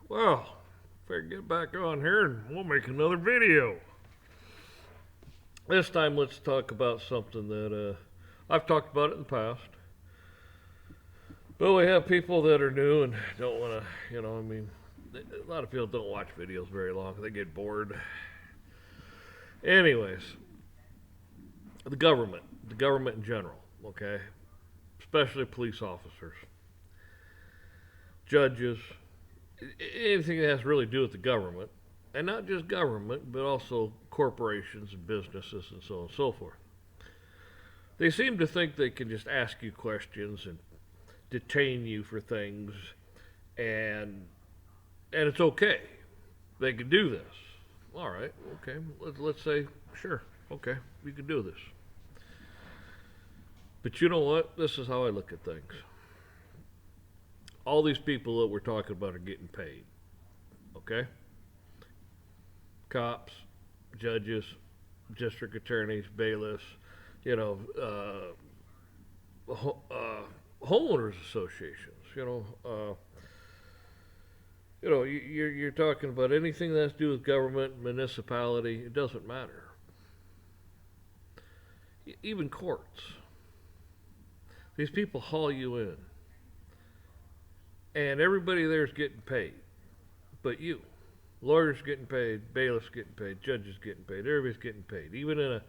Well, better get back on here and we'll make another video. This time, let's talk about something that I've talked about it in the past. But we have people that are new and don't want to, a lot of people don't watch videos very long. They get bored. Anyways, the government in general, okay? Especially police officers, judges, anything that has to really do with the government, and not just government, but also corporations and businesses and so on and so forth. They seem to think they can just ask you questions and detain you for things, and it's okay. They can do this. All right, okay. Let's say, sure, okay, we can do this. But you know what? This is how I look at things. All these people that we're talking about are getting paid. Okay? Cops, judges, district attorneys, bailiffs, you know, homeowners associations. You're talking about anything that has to do with government, municipality. It doesn't matter. Even courts. These people haul you in, and everybody there's getting paid, but you. Lawyers getting paid, bailiffs getting paid, judges getting paid, everybody's getting paid. Even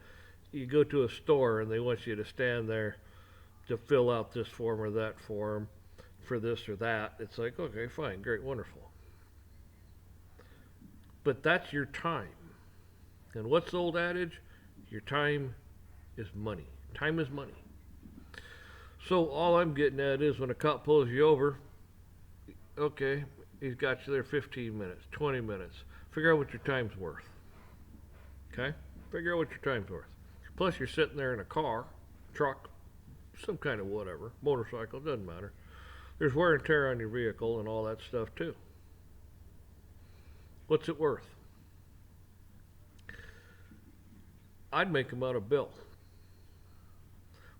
you go to a store and they want you to stand there to fill out this form or that form for this or that. It's like, okay, fine, great, wonderful. But that's your time. And what's the old adage? Your time is money. Time is money. So all I'm getting at is when a cop pulls you over, okay, he's got you there 15 minutes, 20 minutes. Figure out what your time's worth. Okay? Figure out what your time's worth. Plus, you're sitting there in a car, truck, some kind of whatever, motorcycle, doesn't matter. There's wear and tear on your vehicle and all that stuff too. What's it worth? I'd make them out a bill.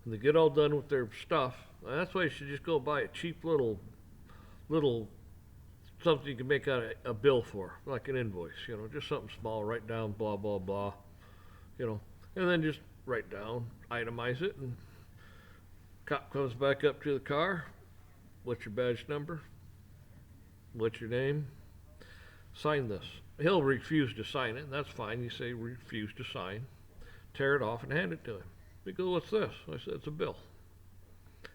When they get all done with their stuff, that's why you should just go buy a cheap little something you can make out a bill for, like an invoice, just something small, write down blah, blah, blah, and then just write down, itemize it, and cop comes back up to the car, what's your badge number, what's your name, sign this. He'll refuse to sign it, and that's fine, you say refuse to sign, tear it off and hand it to him. He goes, what's this? I said, it's a bill.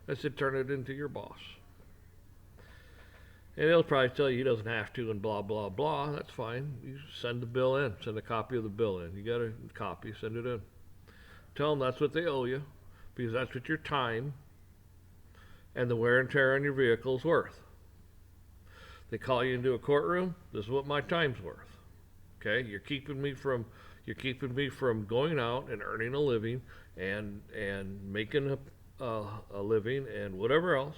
I said, turn it into your boss. And he'll probably tell you he doesn't have to and blah, blah, blah. That's fine. You send the bill in. Send a copy of the bill in. You got a copy, send it in. Tell them that's what they owe you because that's what your time and the wear and tear on your vehicle is worth. They call you into a courtroom. This is what my time's worth. Okay? You're keeping me from going out and earning a living and making a living and whatever else.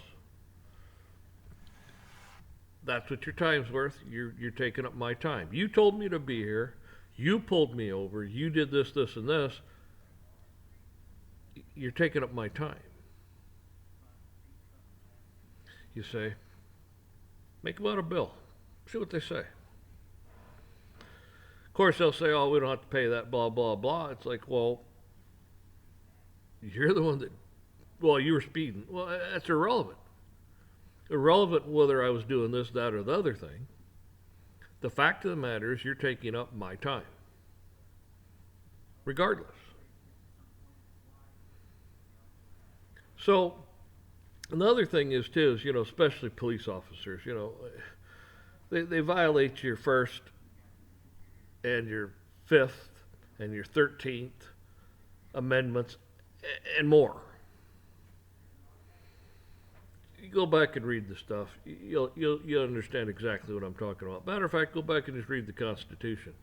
That's what your time's worth. You're taking up my time. You told me to be here. You pulled me over. You did this, this, and this. You're taking up my time. You say, make them out a bill. See what they say. Of course, they'll say, oh, we don't have to pay that, blah, blah, blah. It's like, well, you're the one that, you were speeding. Well, that's irrelevant. Irrelevant whether I was doing this, that, or the other thing. The fact of the matter is you're taking up my time. Regardless. So, another thing is, too, is, especially police officers, they violate your First and your Fifth and your 13th Amendments and more. You go back and read the stuff, you'll understand exactly what I'm talking about. Matter of fact, go back and just read the Constitution.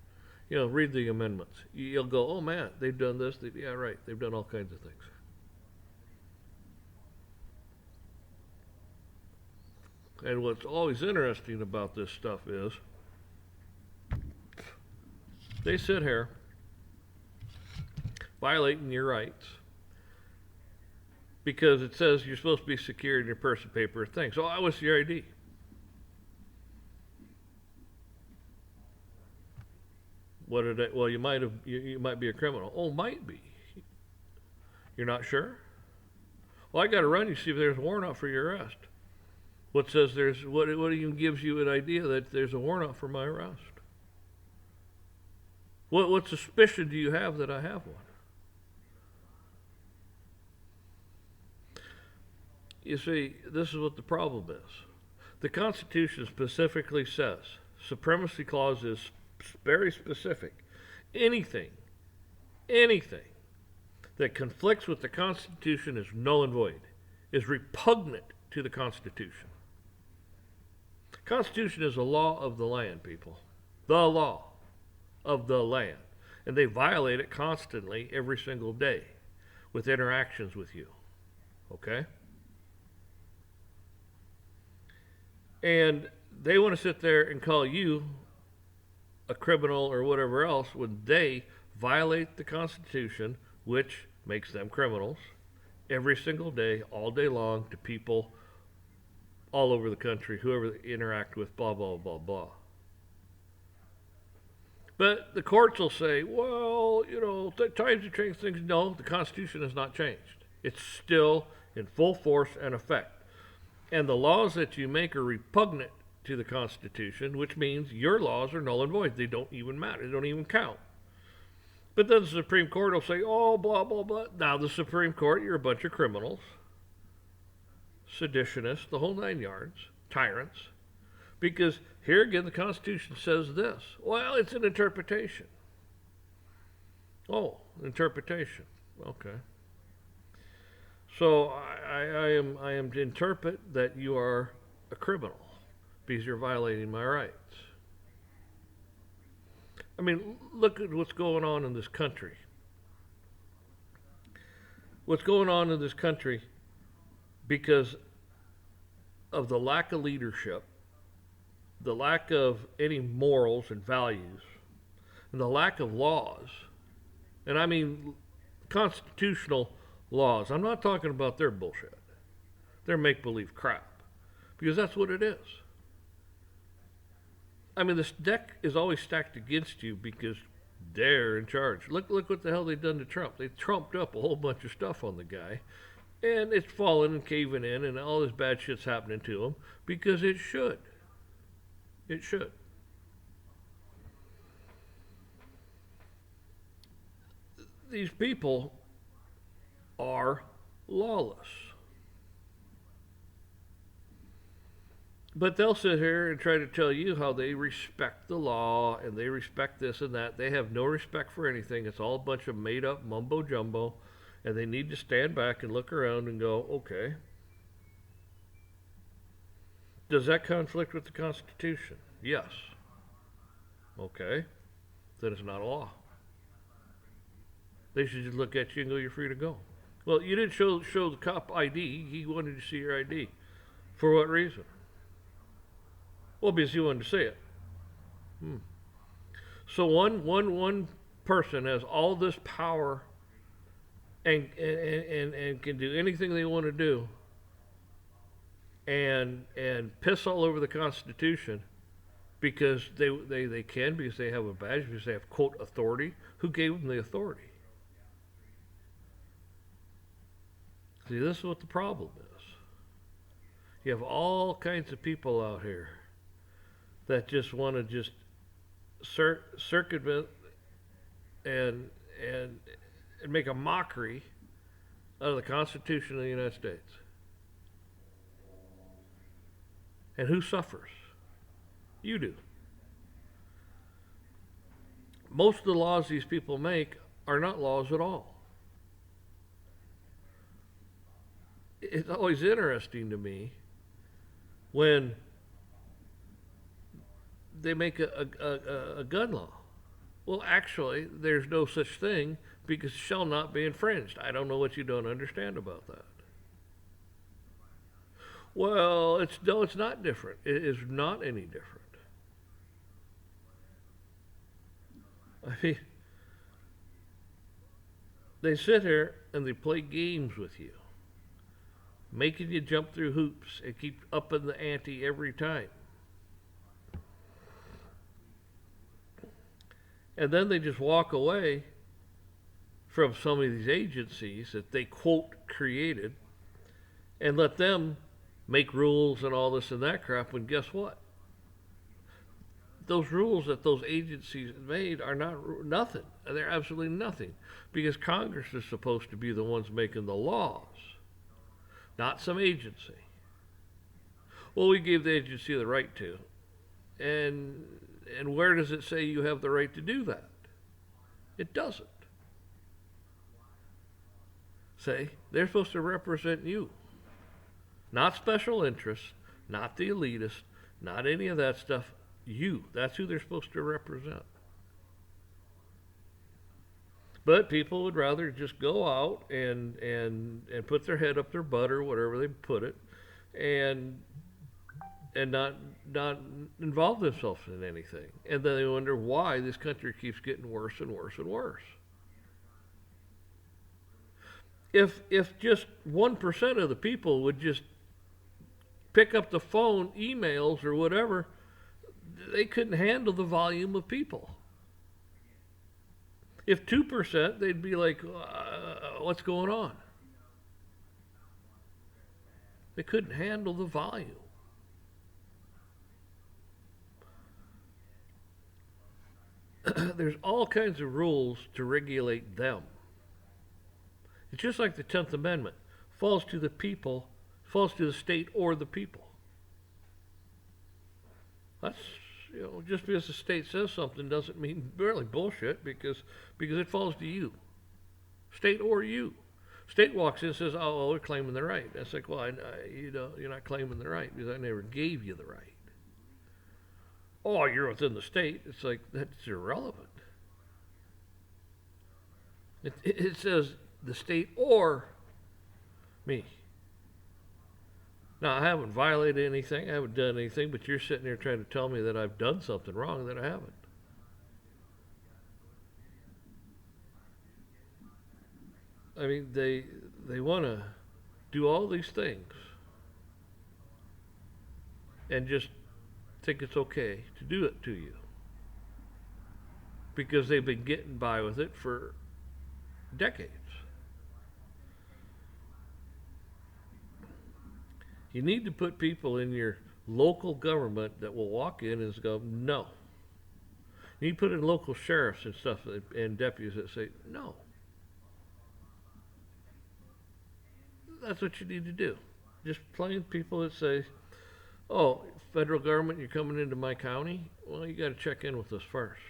Read the amendments. You'll go, oh man, they've done this. Yeah, right. They've done all kinds of things. And what's always interesting about this stuff is they sit here violating your rights because it says you're supposed to be secure in your person, paper, thing. So what's your ID? What did it? Well, you might be a criminal. Oh, might be. You're not sure? Well, I got to run you see if there's a warrant out for your arrest. What says there's what even gives you an idea that there's a warrant out for my arrest? What suspicion do you have that I have one? You see, this is what the problem is. The Constitution specifically says, Supremacy Clause is very specific. Anything that conflicts with the Constitution is null and void, is repugnant to the Constitution. Constitution is a law of the land, people. The law of the land. And they violate it constantly every single day with interactions with you. Okay? And they want to sit there and call you a criminal or whatever else when they violate the Constitution, which makes them criminals, every single day, all day long, to people all over the country, whoever they interact with, blah, blah, blah, blah. But the courts will say, well, times have changed things. No, the Constitution has not changed. It's still in full force and effect. And the laws that you make are repugnant to the Constitution, which means your laws are null and void. They don't even matter. They don't even count. But then the Supreme Court will say, oh, blah, blah, blah. Now the Supreme Court, you're a bunch of criminals, seditionists, the whole 9 yards, tyrants. Because here again, the Constitution says this. Well, it's an interpretation. Oh, interpretation. Okay. So I am to interpret that you are a criminal because you're violating my rights. I mean, look at what's going on in this country. What's going on in this country because of the lack of leadership, the lack of any morals and values, and the lack of laws. And I mean constitutional laws. I'm not talking about their bullshit. Their make-believe crap. Because that's what it is. I mean, this deck is always stacked against you because they're in charge. Look what the hell they've done to Trump. They trumped up a whole bunch of stuff on the guy. And it's falling and caving in and all this bad shit's happening to him because it should. It should. These people are lawless. But they'll sit here and try to tell you how they respect the law and they respect this and that. They have no respect for anything. It's all a bunch of made up mumbo jumbo. And they need to stand back and look around and go, okay, does that conflict with the Constitution? Yes. Okay. Then it's not a law. They should just look at you and go, you're free to go. Well, you didn't show the cop ID. He wanted to see your ID. For what reason? Well, because he wanted to see it. So one person has all this power and can do anything they want to do and piss all over the Constitution because they can, because they have a badge, because they have, quote, authority. Who gave them the authority? See, this is what the problem is. You have all kinds of people out here that just want to just circumvent and make a mockery out of the Constitution of the United States. And who suffers? You do. Most of the laws these people make are not laws at all. It's always interesting to me when they make a gun law. Well, actually, there's no such thing because it shall not be infringed. I don't know what you don't understand about that. Well, it's not different. It is not any different. I mean, they sit here and they play games with you, making you jump through hoops and keep upping the ante every time. And then they just walk away from some of these agencies that they quote created and let them make rules and all this and that crap. And guess what? Those rules that those agencies made are not nothing. They're absolutely nothing because Congress is supposed to be the ones making the laws, not some agency. Well, we gave the agency the right to, and where does it say you have the right to do that? It doesn't. Say they're supposed to represent you, not special interests, not the elitists, not any of that stuff. You. That's who they're supposed to represent. But people would rather just go out and put their head up their butt or whatever they put it, and not involve themselves in anything. And then they wonder why this country keeps getting worse and worse and worse. If just 1% of the people would just pick up the phone, emails or whatever, they couldn't handle the volume of people. If 2%, they'd be like, what's going on? They couldn't handle the volume. There's all kinds of rules to regulate them. It's just like the 10th Amendment. Falls to the people, falls to the state or the people. That's, just because the state says something doesn't mean really bullshit because it falls to you. State or you. State walks in and says, oh, well, we're claiming the right. That's like, well, you're not claiming the right because I never gave you the right. Oh, you're within the state. It's like, that's irrelevant. It says the state or me. Now, I haven't violated anything. I haven't done anything, but you're sitting there trying to tell me that I've done something wrong that I haven't. I mean, they want to do all these things and just think it's okay to do it to you because they've been getting by with it for decades. You need to put people in your local government that will walk in and go, no. You need to put in local sheriffs and stuff and deputies that say, no. That's what you need to do. Just plain people that say, oh, federal government, you're coming into my county? Well, you got to check in with us first.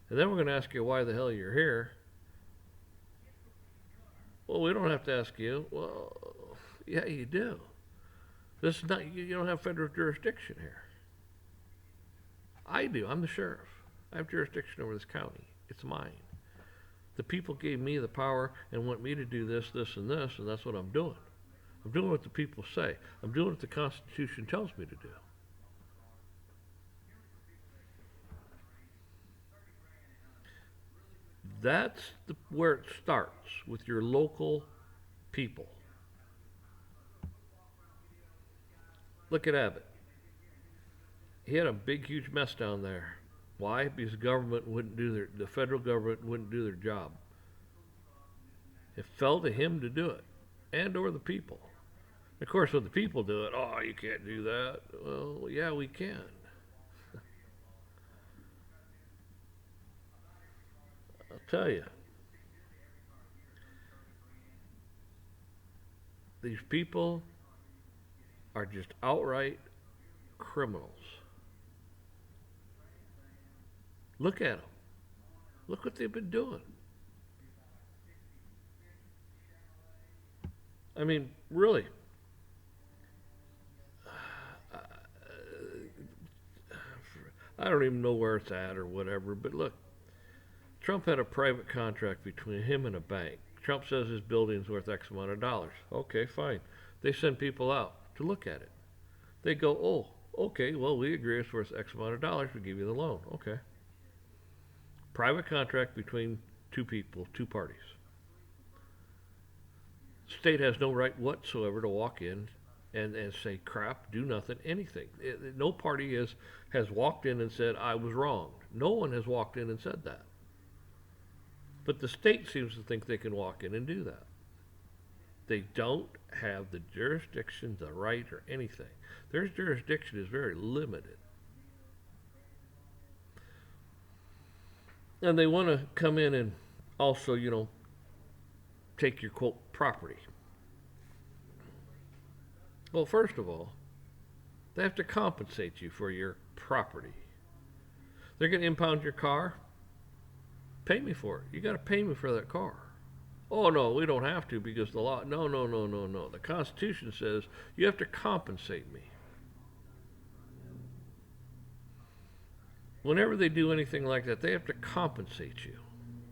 And then we're going to ask you why the hell you're here. Well, we don't have to ask you. Well, yeah, you do. This is not, you don't have federal jurisdiction here. I do. I'm the sheriff. I have jurisdiction over this county. It's mine. The people gave me the power and want me to do this, this, and this, and that's what I'm doing. I'm doing what the people say. I'm doing what the Constitution tells me to do. That's where it starts, with your local people. Look at Abbott. He had a big, huge mess down there. Why? Because the federal government wouldn't do their job. It fell to him to do it, and or the people. Of course, when the people do it, oh, you can't do that. Well, yeah, we can. I'll tell you. These people are just outright criminals. Look at them. Look what they've been doing. I mean, really. I don't even know where it's at or whatever, but look, Trump had a private contract between him and a bank. Trump says his building's worth X amount of dollars. Okay, fine. They send people out to look at it. They go, oh, okay, well, we agree it's worth X amount of dollars. We give you the loan. Okay. Private contract between two people, two parties. State has no right whatsoever to walk in and say crap, do nothing, anything. No party has walked in and said, I was wronged. No one has walked in and said that. But the state seems to think they can walk in and do that. They don't have the jurisdiction, the right, or anything. Their jurisdiction is very limited. And they want to come in and also, take your quote property. Well, first of all, they have to compensate you for your property. They're going to impound your car. Pay me for it. You got to pay me for that car. Oh, no, we don't have to because the law. No, no, no, no, no. The Constitution says you have to compensate me. Whenever they do anything like that, they have to compensate you.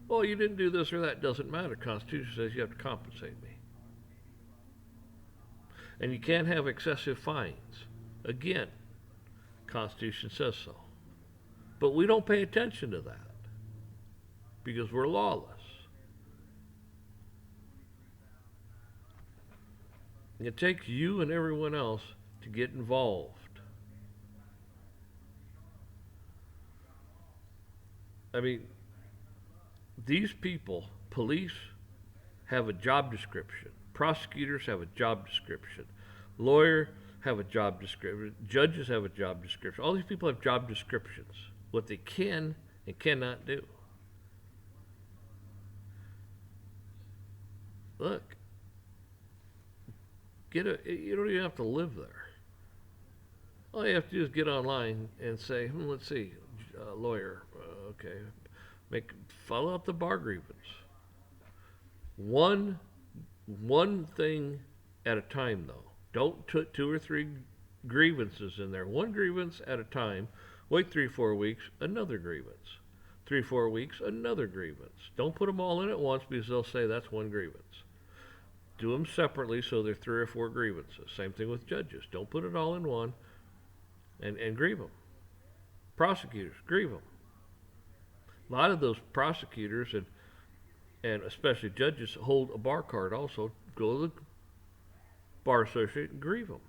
Oh, you didn't do this or that. Doesn't matter. The Constitution says you have to compensate me. And you can't have excessive fines. Again, Constitution says so. But we don't pay attention to that because we're lawless. It takes you and everyone else to get involved. I mean, these people, police, have a job description. Prosecutors have a job description. Lawyers have a job description. Judges have a job description. All these people have job descriptions, what they can and cannot do. Look, you don't even have to live there. All you have to do is get online and say, let's see, lawyer, okay, follow up the bar grievance. One thing at a time, though. Don't put 2 or 3 grievances in there. One grievance at a time. Wait 3-4 weeks, another grievance. 3-4 weeks, another grievance. Don't put them all in at once because they'll say that's one grievance. Do them separately so they're 3 or 4 grievances. Same thing with judges. Don't put it all in one and grieve them. Prosecutors, grieve them. A lot of those prosecutors and especially judges hold a bar card also. Go to the bar associate and grieve them.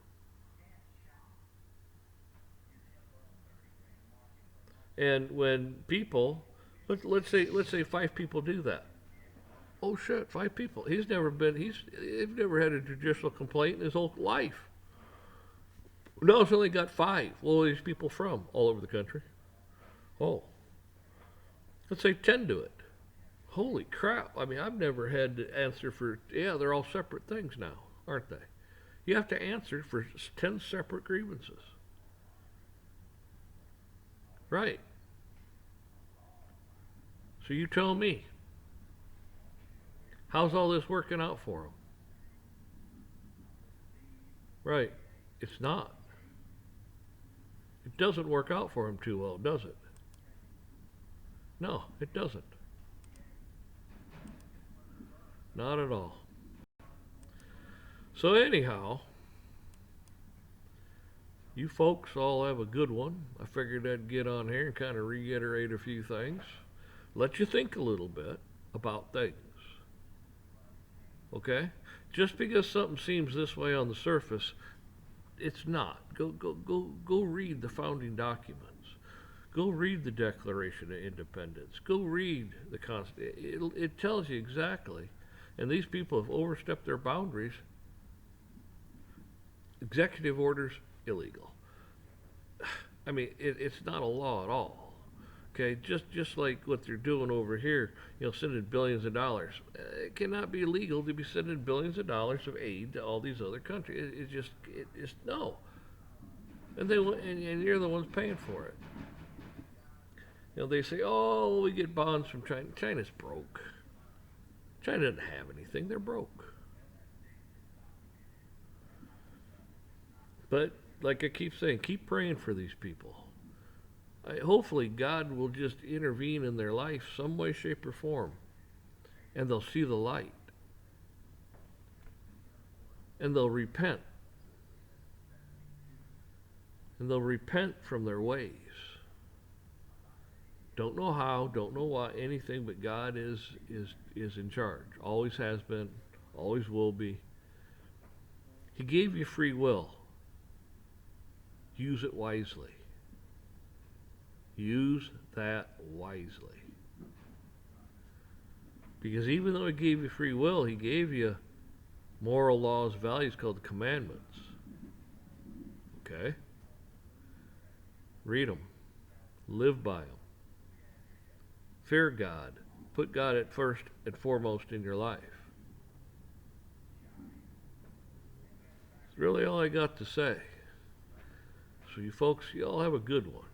And when people, let's say 5 people do that. Oh shit, 5 people. He's never had a judicial complaint in his whole life. No, it's only got 5. Well, where are these people from? All over the country. Oh. Let's say 10 do it. Holy crap. I mean, I've never had to answer for, they're all separate things now, aren't they? You have to answer for 10 separate grievances. Right. So you tell me, how's all this working out for them? Right. It's not. It doesn't work out for them too well, does it? No, it doesn't. Not at all. So anyhow, you folks all have a good one. I figured I'd get on here and kind of reiterate a few things. Let you think a little bit about things. Okay? Just because something seems this way on the surface, it's not. Go read the founding documents. Go read the Declaration of Independence. Go read the Constitution. It tells you exactly. And these people have overstepped their boundaries. Executive orders, illegal. I mean, it's not a law at all. Okay, just like what they're doing over here, sending billions of dollars. It cannot be illegal to be sending billions of dollars of aid to all these other countries. It's no. And you're the ones paying for it. They say, oh, we get bonds from China. China's broke. China doesn't have anything. They're broke. But like I keep saying, keep praying for these people. Hopefully God will just intervene in their life some way, shape, or form. And they'll see the light. And they'll repent. And they'll repent from their ways. Don't know how, don't know why, anything, but God is in charge. Always has been, always will be. He gave you free will. Use it wisely. Use that wisely. Because even though he gave you free will, he gave you moral laws, values called the commandments. Okay? Read them. Live by them. Fear God. Put God at first and foremost in your life. That's really all I got to say. So you folks, you all have a good one.